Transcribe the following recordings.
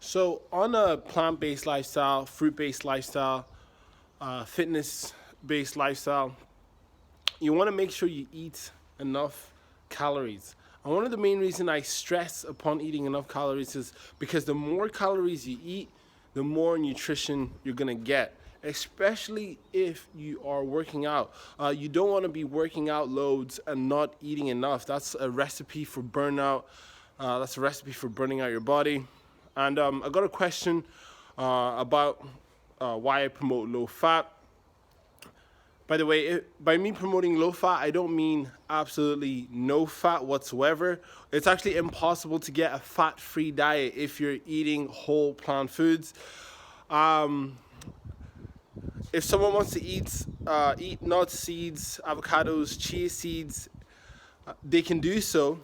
So, on a plant-based lifestyle, fruit-based lifestyle, fitness-based lifestyle, you want to make sure you eat enough calories. And one of the main reasons I stress upon eating enough calories is because the more calories you eat, the more nutrition you're gonna get. Especially if you are working out, you don't want to be working out loads and not eating enough. That's a recipe for burnout. That's a recipe for burning out your body. And I got a question about why I promote low fat. By the way, by me promoting low fat, I don't mean absolutely no fat whatsoever. It's actually impossible to get a fat-free diet if you're eating whole plant foods. Um, if someone wants to eat nuts, seeds, avocados, chia seeds, they can do so.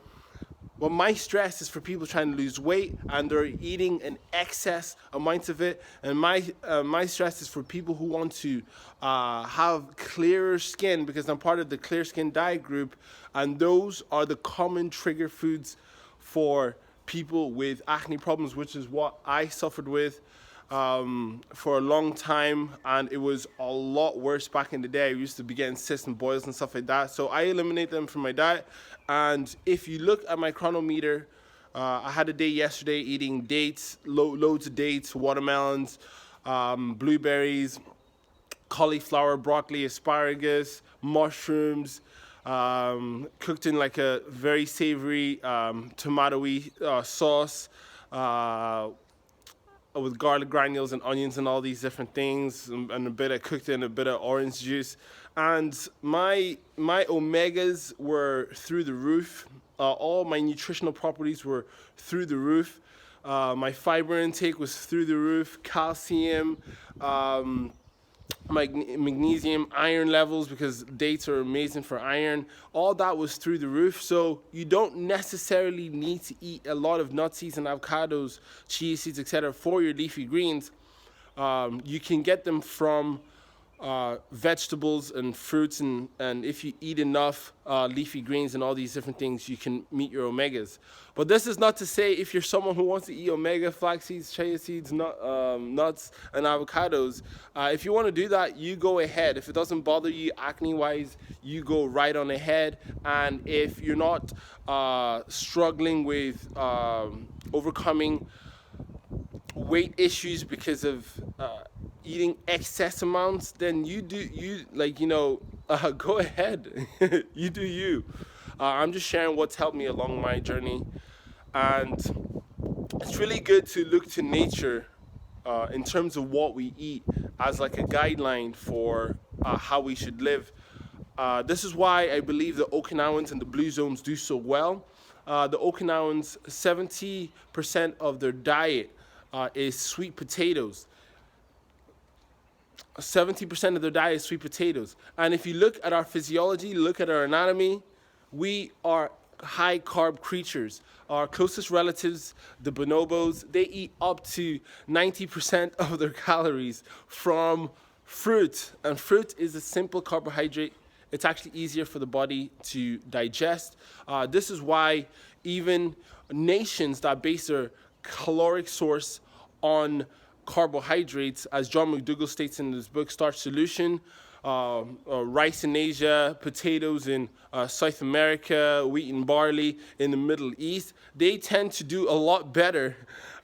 But my stress is for people trying to lose weight and they're eating an excess amount of it. And my stress is for people who want to have clearer skin, because I'm part of the clear skin diet group, and those are the common trigger foods for people with acne problems, which is what I suffered with for a long time, and it was a lot worse back in the day. I used to be getting cysts and boils and stuff like that, so I eliminate them from my diet. And if you look at my chronometer, I had a day yesterday eating dates, loads of dates, watermelons, blueberries, cauliflower, broccoli, asparagus, mushrooms, cooked in like a very savory tomatoey sauce, with garlic granules and onions and all these different things, and a bit of cooked in a bit of orange juice. And my omegas were through the roof. All my nutritional properties were through the roof. My fiber intake was through the roof. Calcium, magnesium, iron levels, because dates are amazing for iron. All that was through the roof. So you don't necessarily need to eat a lot of nut seeds and avocados, chia seeds, etc. for your leafy greens. You can get them from vegetables and fruits, and if you eat enough leafy greens and all these different things, you can meet your omegas. But this is not to say if you're someone who wants to eat omega, flax seeds, chia seeds, nuts, and avocados, if you want to do that, you go ahead. If it doesn't bother you acne-wise, you go right on ahead. And if you're not struggling with overcoming weight issues because of eating excess amounts, then go ahead. You do you. I'm just sharing what's helped me along my journey, and it's really good to look to nature in terms of what we eat as like a guideline for how we should live. This is why I believe the Okinawans and the Blue Zones do so well. The Okinawans, 70% of their diet is sweet potatoes. 70% of their diet is sweet potatoes. And if you look at our physiology, look at our anatomy, we are high carb creatures. Our closest relatives, the bonobos, they eat up to 90% of their calories from fruit. And fruit is a simple carbohydrate. It's actually easier for the body to digest. This is why even nations that base their caloric source on carbohydrates, as John McDougall states in his book Starch Solution, rice in Asia, potatoes in South America, wheat and barley in the Middle East, they tend to do a lot better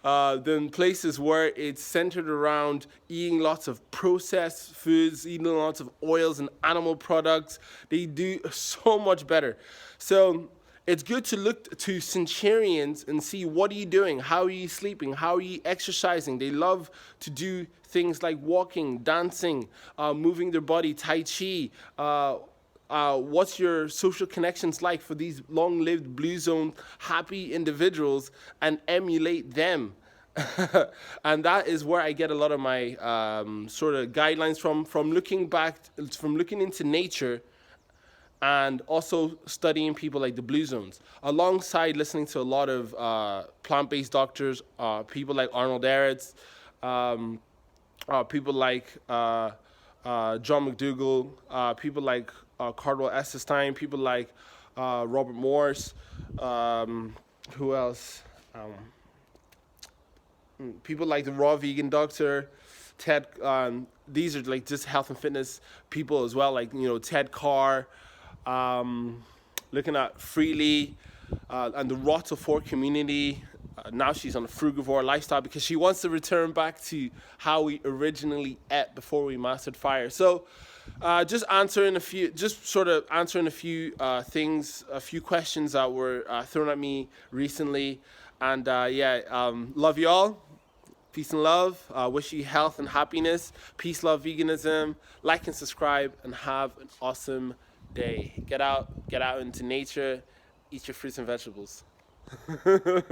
than places where it's centered around eating lots of processed foods, eating lots of oils and animal products. They do so much better. So it's good to look to centurions and see, what are you doing? How are you sleeping? How are you exercising? They love to do things like walking, dancing, moving their body, tai chi. What's your social connections like for these long-lived blue zone happy individuals, and emulate them. And that is where I get a lot of my sort of guidelines from looking into nature, and also studying people like the Blue Zones, alongside listening to a lot of plant-based doctors, people like Arnold Ehretz, people like John McDougall, people like Cardwell Estestein, people like Robert Morse, who else? People like the Raw Vegan Doctor, Ted. These are like just health and fitness people as well. Like Ted Carr, looking at Freely, and the Raw to 4 community. Now she's on a frugivore lifestyle because she wants to return back to how we originally ate before we mastered fire. So, just sort of answering a few things, a few questions that were thrown at me recently, and love you all. Peace and love. Wish you health and happiness. Peace, love, veganism. Like and subscribe, and have an awesome day. Get out into nature. Eat your fruits and vegetables.